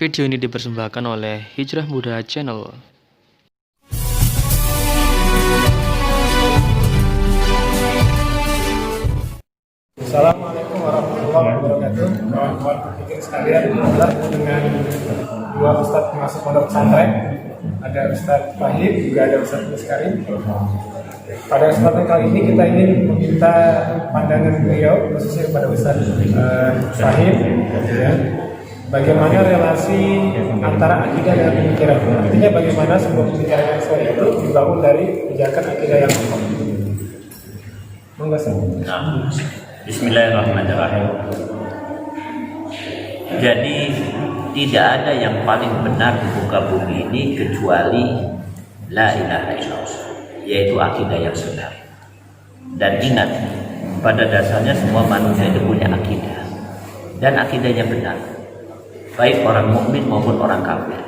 Video ini dipersembahkan oleh Hijrah Muda Channel. Assalamualaikum warahmatullahi wabarakatuh. Kawan-kawan berpikir sekalian, adalah dengan dua ustadz termasuk pondok pesantren. Ada Ustadz Fahim, juga ada Ustadz Muskari. Pada kesempatan kali ini kita ingin meminta pandangan beliau, khususnya kepada Ustadz Fahim, ya, bagaimana relasi antara akidah dan pemikiran. Artinya bagaimana sebuah pemikiran yang solid itu dibangun dari pijakan akidah yang kokoh. Bismillahirrahmanirrahim. Jadi tidak ada yang paling benar di muka bumi ini kecuali la ilaha illallah, yaitu akidah yang benar. Dan ingat, pada dasarnya semua manusia itu punya akidah, dan akidahnya benar, baik orang mukmin maupun orang kafir.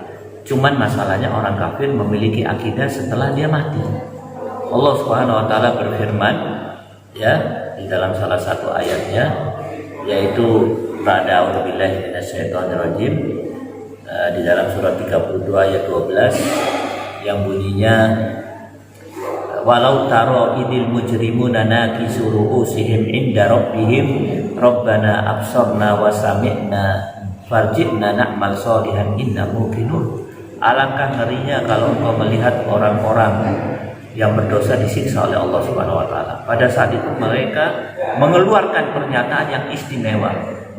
Cuman masalahnya orang kafir memiliki akidah setelah dia mati. Allah Subhanahu wa taala berfirman, ya, di dalam salah satu ayatnya, yaitu pada a'udzubillahi minasyaitonirrajim, di dalam surat 32 ayat 12 yang bunyinya, walau taro idil mujrimuna nakisu ru'usihim inda rabbihim rabbana absarna wa sami'na farji'na na'mal sholihan inna muqinun. Alangkah ngerinya kalau engkau melihat orang-orang yang berdosa disiksa oleh Allah Subhanahu wa taala. Pada saat itu mereka mengeluarkan pernyataan yang istimewa.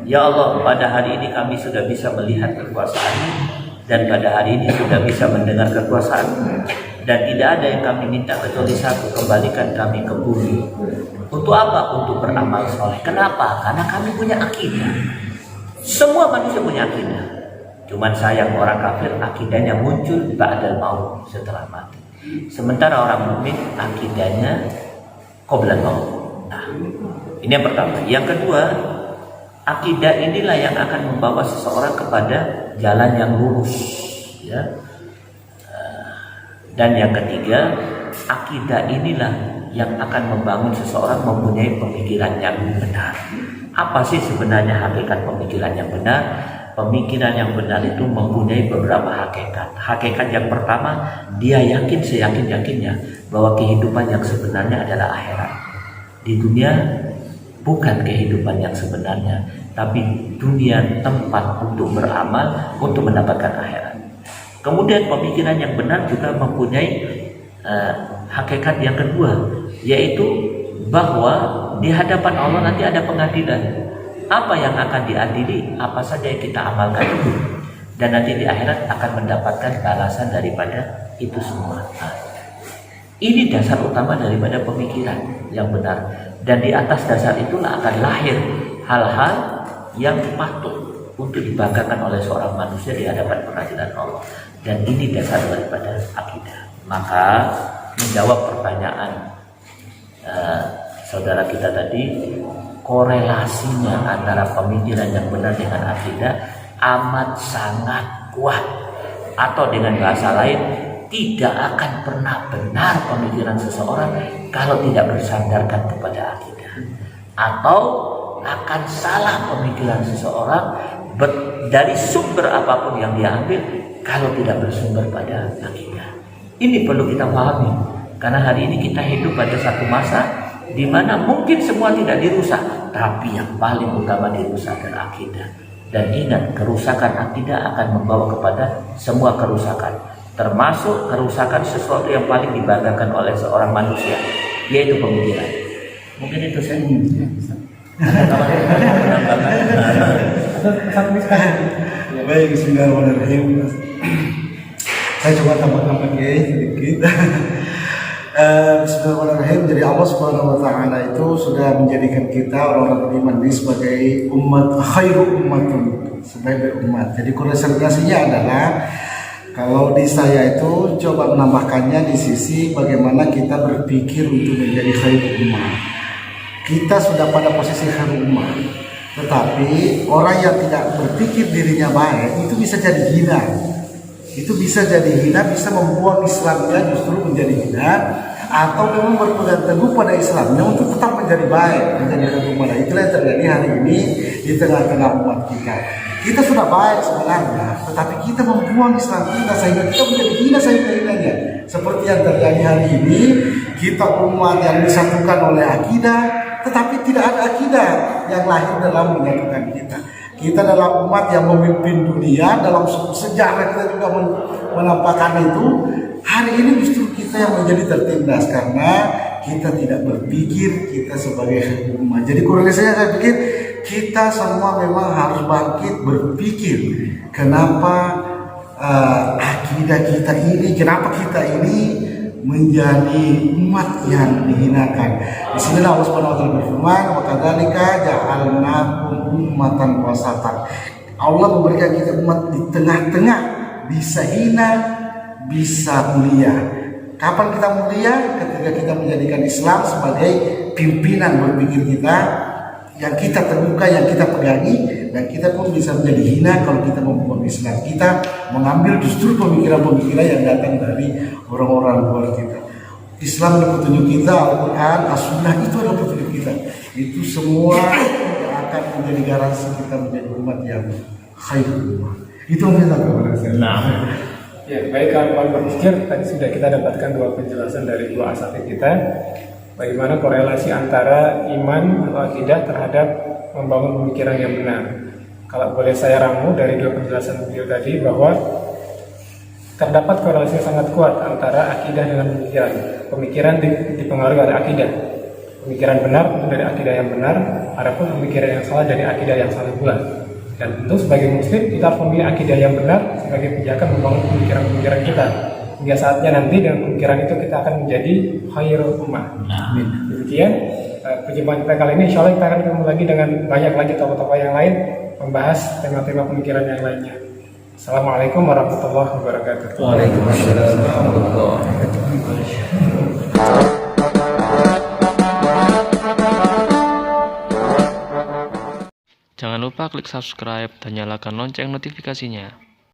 Ya Allah, pada hari ini kami sudah bisa melihat kekuasaan-Mu, dan pada hari ini sudah bisa mendengar kekuasaan-Mu, dan tidak ada yang kami minta kecuali satu, kembalikan kami ke bumi. Untuk apa? Untuk beramal soleh. Kenapa? Karena kami punya akidah. Semua manusia punya akidah. Cuman sayang orang kafir akidahnya muncul ba'dal maut, setelah mati. Sementara orang mukmin akidahnya qoblal maut. Nah, ini yang pertama. Yang kedua, akidah inilah yang akan membawa seseorang kepada jalan yang lurus, ya. Dan yang ketiga, akidah inilah yang akan membangun seseorang mempunyai pemikiran yang benar. Apa sih sebenarnya hakikat pemikiran yang benar? Pemikiran yang benar itu mempunyai beberapa hakikat. Hakikat yang pertama, dia yakin seyakin-yakinnya bahwa kehidupan yang sebenarnya adalah akhirat. Di dunia bukan kehidupan yang sebenarnya, tapi dunia tempat untuk beramal untuk mendapatkan akhirat. Kemudian pemikiran yang benar juga mempunyai hakikat yang kedua, yaitu bahwa di hadapan Allah nanti ada pengadilan. Apa yang akan diadili, apa saja yang kita amalkan itu, dan nanti di akhirat akan mendapatkan balasan daripada itu semua. Nah, ini dasar utama daripada pemikiran yang benar, dan di atas dasar itulah akan lahir hal-hal yang patut untuk dibanggakan oleh seorang manusia di hadapan pengadilan Allah. Dan ini dasar daripada akidah. Maka menjawab pertanyaan saudara kita tadi, korelasinya antara pemikiran yang benar dengan akidah amat sangat kuat. Atau dengan bahasa lain, tidak akan pernah benar pemikiran seseorang kalau tidak bersandarkan kepada akidah. Atau akan salah pemikiran seseorang dari sumber apapun yang dia ambil kalau tidak bersumber pada akidah. Ini perlu kita pahami, karena hari ini kita hidup pada satu masa di mana mungkin semua tidak dirusak, tapi yang paling utama dirusak adalah akidah. Dan ingat, kerusakan akidah akan membawa kepada semua kerusakan, termasuk kerusakan sesuatu yang paling dibanggakan oleh seorang manusia, yaitu pemikiran. Mungkin itu saya. Baik, bismillahirrahmanirrahim. Saya coba tambah-tambah sedikit. Bismillahirrahmanirrahim. Jadi Allah Subhanahu wa taala itu sudah menjadikan kita orang-orang beriman ini sebagai umat khairu ummatun, sebagai umat. Jadi konsentrasinya adalah, kalau di saya itu coba menambahkannya di sisi bagaimana kita berpikir untuk menjadi khairu ummah. Kita sudah pada posisi khairu ummah, tetapi orang yang tidak berpikir dirinya baik itu bisa jadi hina. Itu bisa jadi hina, bisa membuang Islamnya justru menjadi hina. atau memang berpegang teguh pada Islamnya untuk tetap menjadi baik, menjadi umat. Itulah yang terjadi hari ini di tengah-tengah umat kita. Kita sudah baik sebenarnya, tetapi kita membuang Islam kita sehingga kita menjadi hina sehingga seperti yang terjadi hari ini. Kita umat yang disatukan oleh akidah, tetapi tidak ada akidah yang lahir dalam menyatukan kita. Kita adalah umat yang memimpin dunia, dalam sejarah kita juga menampakkan itu. Hari ini justru kita yang menjadi tertindas karena kita tidak berpikir kita sebagai umat. Jadi korelasinya saya pikir kita semua memang harus bangkit berpikir kenapa akidah kita ini, kenapa kita ini menjadi umat yang dihinakan. Di sini Allah Subhanahu wa taala berfirman, "Wa kadzalika ja'alnakum ummatan wasatan." Allah memberikan kita umat di tengah-tengah, bisa hina, bisa mulia. Kapan kita mulia? Ketika kita menjadikan Islam sebagai pimpinan berpikir kita, yang kita temukan, yang kita pegangi, dan kita pun bisa menjadi hina kalau kita membuang Islam. Kita mengambil justru pemikiran-pemikiran yang datang dari orang-orang luar kita. Islam adalah petunjuk kita, Al-Quran, As-Sunnah itu adalah petunjuk kita. Itu semua yang akan menjadi garansi kita menjadi umat yang khairul. Itu yang kita katakan. Ya, baik kawan-kawan berpikir, tadi sudah kita dapatkan dua penjelasan dari dua asatidz kita. Bagaimana korelasi antara iman atau akidah terhadap membangun pemikiran yang benar. Kalau boleh saya ramu dari dua penjelasan beliau tadi bahwa terdapat korelasi yang sangat kuat antara akidah dengan pemikiran. Pemikiran dipengaruhi oleh akidah. Pemikiran benar itu dari akidah yang benar, adapun pemikiran yang salah dari akidah yang salah pula. Dan tentu sebagai muslim kita harus memilih akidah yang benar sebagai pijakan membangun pemikiran-pemikiran kita. Hingga saatnya nanti dengan pemikiran itu kita akan menjadi khairul ummah. Amin. Demikian perjumpaan kita kali ini. Insya Allah kita akan ketemu lagi dengan banyak lagi tokoh-tokoh yang lain membahas tema-tema pemikiran yang lainnya. Assalamualaikum warahmatullahi wabarakatuh. Waalaikumsalam warahmatullahi wabarakatuh. Jangan lupa klik subscribe dan nyalakan lonceng notifikasinya.